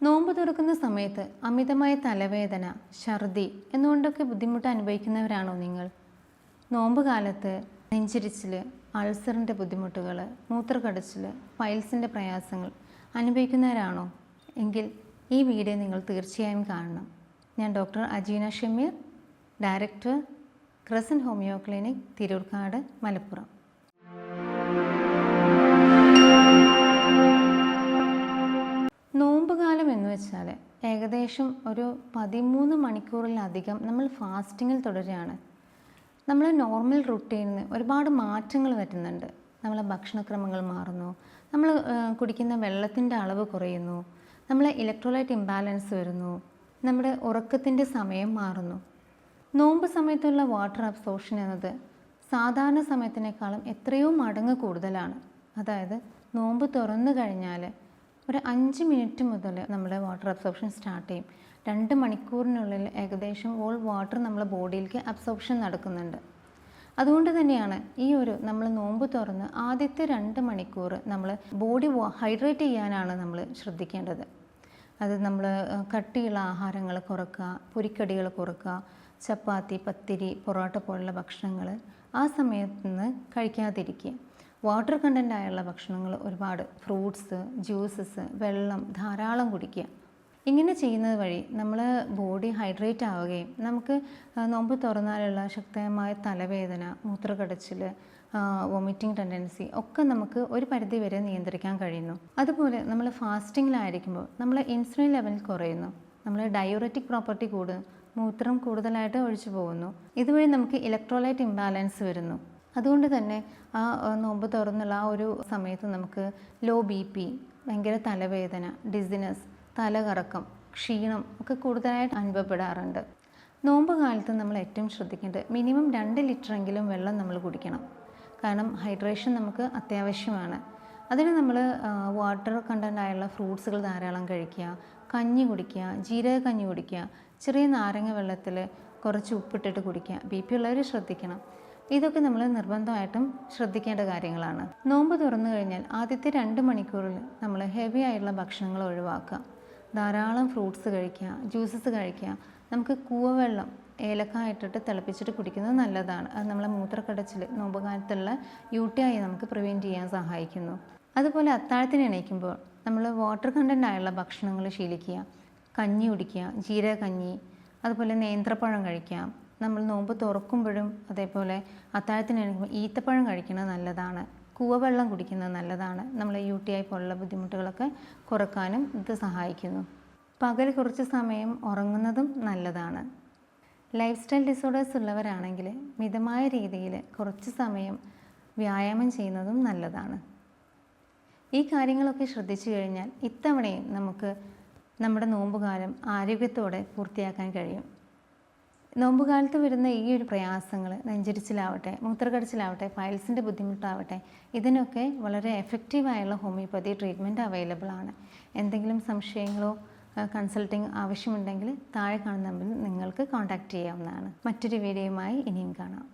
നോമ്പ് തുറക്കുന്ന സമയത്ത് അമിതമായ തലവേദന, ഛർദി എന്നുകൊണ്ടൊക്കെ ബുദ്ധിമുട്ട് അനുഭവിക്കുന്നവരാണോ നിങ്ങൾ? നോമ്പ് കാലത്ത് നെഞ്ചിരിച്ചിൽ, അൾസറിൻ്റെ ബുദ്ധിമുട്ടുകൾ, മൂത്രക്കടച്ചിൽ, പൈൽസിൻ്റെ പ്രയാസങ്ങൾ അനുഭവിക്കുന്നവരാണോ എങ്കിൽ ഈ വീഡിയോ നിങ്ങൾ തീർച്ചയായും കാണണം. ഞാൻ doctor Ajeena Shameer, director, crescent homeo clinic, Thirurkad, Malappuram. നോമ്പുകാലം എന്ന് വെച്ചാൽ ഏകദേശം ഒരു 13 മണിക്കൂറിലധികം നമ്മൾ ഫാസ്റ്റിങ്ങിൽ തുടരുകയാണ്. നമ്മൾ നോർമൽ റുട്ടീനിൽ ഒരുപാട് മാറ്റങ്ങൾ വരുന്നുണ്ട്. നമ്മളെ ഭക്ഷണക്രമങ്ങൾ മാറുന്നു, നമ്മൾ കുടിക്കുന്ന വെള്ളത്തിൻ്റെ അളവ് കുറയുന്നു, നമ്മളെ ഇലക്ട്രോലൈറ്റ് ഇംബാലൻസ് വരുന്നു, നമ്മുടെ ഉറക്കത്തിൻ്റെ സമയം മാറുന്നു. നോമ്പ് സമയത്തുള്ള വാട്ടർ അബ്സോർപ്ഷൻ എന്നത് സാധാരണ സമയത്തിനേക്കാളും എത്രയോ മടങ്ങ് കൂടുതലാണ്. അതായത് നോമ്പ് തുറന്നു കഴിഞ്ഞാൽ ഒരു 5 മിനിറ്റ് മുതൽ നമ്മുടെ വാട്ടർ അബ്സോർപ്ഷൻ സ്റ്റാർട്ട് ചെയ്യും. 2 മണിക്കൂറിനുള്ളിൽ ഏകദേശം ഓൾ വാട്ടർ നമ്മുടെ ബോഡിയിലേക്ക് അബ്സോർപ്ഷൻ നടക്കുന്നുണ്ട്. അതുകൊണ്ട് തന്നെയാണ് നമ്മൾ നോമ്പ് തുറന്ന് ആദ്യത്തെ 2 മണിക്കൂർ നമ്മൾ ബോഡി ഹൈഡ്രേറ്റ് ചെയ്യാനാണ് നമ്മൾ ശ്രദ്ധിക്കേണ്ടത്. അത് നമ്മൾ കട്ടിയുള്ള ആഹാരങ്ങൾ കുറക്കുക, പൊരിക്കടികൾ കുറക്കുക, ചപ്പാത്തി, പത്തിരി, പൊറോട്ട പോലുള്ള ഭക്ഷണങ്ങൾ ആ സമയത്ത് നിന്ന് കഴിക്കാതിരിക്കുക. വാട്ടർ കണ്ടൻ്റ് ആയുള്ള ഭക്ഷണങ്ങൾ ഒരുപാട്, ഫ്രൂട്ട്സ്, ജ്യൂസസ്, വെള്ളം ധാരാളം കുടിക്കുക. ഇങ്ങനെ ചെയ്യുന്നത് വഴി നമ്മൾ ബോഡി ഹൈഡ്രേറ്റ് ആവുകയും നമുക്ക് നോമ്പ് തുറന്നാലുള്ള ശക്തമായ തലവേദന, മൂത്രക്കടച്ചിൽ, വോമിറ്റിംഗ് ടെൻഡൻസി ഒക്കെ നമുക്ക് ഒരു പരിധി വരെ നിയന്ത്രിക്കാൻ കഴിയുന്നു. അതുപോലെ നമ്മൾ ഫാസ്റ്റിങ്ങിലായിരിക്കുമ്പോൾ നമ്മളെ ഇൻസുലിൻ ലെവൽ കുറയുന്നു, നമ്മൾ ഡയൂററ്റിക് പ്രോപ്പർട്ടി കൂടും, മൂത്രം കൂടുതലായിട്ട് ഒഴിച്ചു പോകുന്നു. ഇതുവഴി നമുക്ക് ഇലക്ട്രോലൈറ്റ് ഇംബാലൻസ് വരുന്നു. അതുകൊണ്ട് തന്നെ ആ നോമ്പ് തുറന്നുള്ള ആ ഒരു സമയത്ത് നമുക്ക് ലോ BP, ഭയങ്കര തലവേദന, ഡിസിനസ്, തലകറക്കം, ക്ഷീണം ഒക്കെ കൂടുതലായിട്ട് അനുഭവപ്പെടാറുണ്ട്. നോമ്പ് കാലത്ത് നമ്മൾ ഏറ്റവും ശ്രദ്ധിക്കേണ്ടത് മിനിമം 2 ലിറ്ററെങ്കിലും വെള്ളം നമ്മൾ കുടിക്കണം. കാരണം ഹൈഡ്രേഷൻ നമുക്ക് അത്യാവശ്യമാണ്. അതിന് നമ്മൾ വാട്ടർ കണ്ടൻ്റ് ആയുള്ള ഫ്രൂട്ട്സുകൾ ധാരാളം കഴിക്കുക, കഞ്ഞി കുടിക്കുക, ജീരക കഞ്ഞി കുടിക്കുക, ചെറിയ നാരങ്ങ വെള്ളത്തിൽ കുറച്ച് ഉപ്പിട്ടിട്ട് കുടിക്കുക. BP ഉള്ളവർ ശ്രദ്ധിക്കണം. ഇതൊക്കെ നമ്മൾ നിർബന്ധമായിട്ടും ശ്രദ്ധിക്കേണ്ട കാര്യങ്ങളാണ്. നോമ്പ് തുറന്നു കഴിഞ്ഞാൽ ആദ്യത്തെ 2 മണിക്കൂറിൽ നമ്മൾ ഹെവി ആയിട്ടുള്ള ഭക്ഷണങ്ങൾ ഒഴിവാക്കുക. ധാരാളം ഫ്രൂട്ട്സ് കഴിക്കുക, ജ്യൂസസ് കഴിക്കുക. നമുക്ക് കൂവവെള്ളം ഏലക്കായ ഇട്ടിട്ട് തിളപ്പിച്ചിട്ട് കുടിക്കുന്നത് നല്ലതാണ്. അത് നമ്മളെ മൂത്രക്കടച്ചിൽ, നോമ്പ് കാലത്തുള്ള UTI നമുക്ക് പ്രിവെൻറ്റ് ചെയ്യാൻ സഹായിക്കുന്നു. അതുപോലെ അത്താഴത്തിന് എണീക്കുമ്പോൾ നമ്മൾ വാട്ടർ കണ്ടൻ്റ് ആയുള്ള ഭക്ഷണങ്ങൾ ശീലിക്കുക. കഞ്ഞി കുടിക്കുക, ജീരക കഞ്ഞി, അതുപോലെ നേന്ത്രപ്പഴം കഴിക്കാം. നമ്മൾ നോമ്പ് തുറക്കുമ്പോഴും അതേപോലെ അത്താഴത്തിന് എണീക്കുമ്പോൾ ഈത്തപ്പഴം കഴിക്കുന്നത് നല്ലതാണ്. കൂവവെള്ളം കുടിക്കുന്നത് നല്ലതാണ്. നമ്മൾ UTI പോലുള്ള ബുദ്ധിമുട്ടുകളൊക്കെ കുറക്കാനും ഇത് സഹായിക്കുന്നു. പകൽ കുറച്ച് സമയം ഉറങ്ങുന്നതും നല്ലതാണ്. ലൈഫ് സ്റ്റൈൽ ഡിസോർഡേഴ്സ് ഉള്ളവരാണെങ്കിൽ മിതമായ രീതിയിൽ കുറച്ച് സമയം വ്യായാമം ചെയ്യുന്നതും നല്ലതാണ്. ഈ കാര്യങ്ങളൊക്കെ ശ്രദ്ധിച്ചു കഴിഞ്ഞാൽ ഇത്തവണയും നമുക്ക് നമ്മുടെ നോമ്പുകാലം ആരോഗ്യത്തോടെ പൂർത്തിയാക്കാൻ കഴിയും. നോമ്പുകാലത്ത് വരുന്ന ഈ ഒരു പ്രയാസങ്ങൾ, നെഞ്ചിരിച്ചിലാവട്ടെ, മൂത്രക്കടച്ചിലാവട്ടെ, പൈൽസിൻ്റെ ബുദ്ധിമുട്ടാവട്ടെ, ഇതിനൊക്കെ വളരെ എഫക്റ്റീവായുള്ള ഹോമിയോപ്പതി ട്രീറ്റ്മെൻറ്റ് അവൈലബിൾ ആണ്. എന്തെങ്കിലും സംശയങ്ങളോ കൺസൾട്ടിങ് ആവശ്യമുണ്ടെങ്കിൽ താഴെ കാണുന്ന നമ്പറിൽ നിങ്ങൾക്ക് കോൺടാക്റ്റ് ചെയ്യാവുന്നതാണ്. മറ്റൊരു വീഡിയോയുമായി ഇനിയും കാണാം.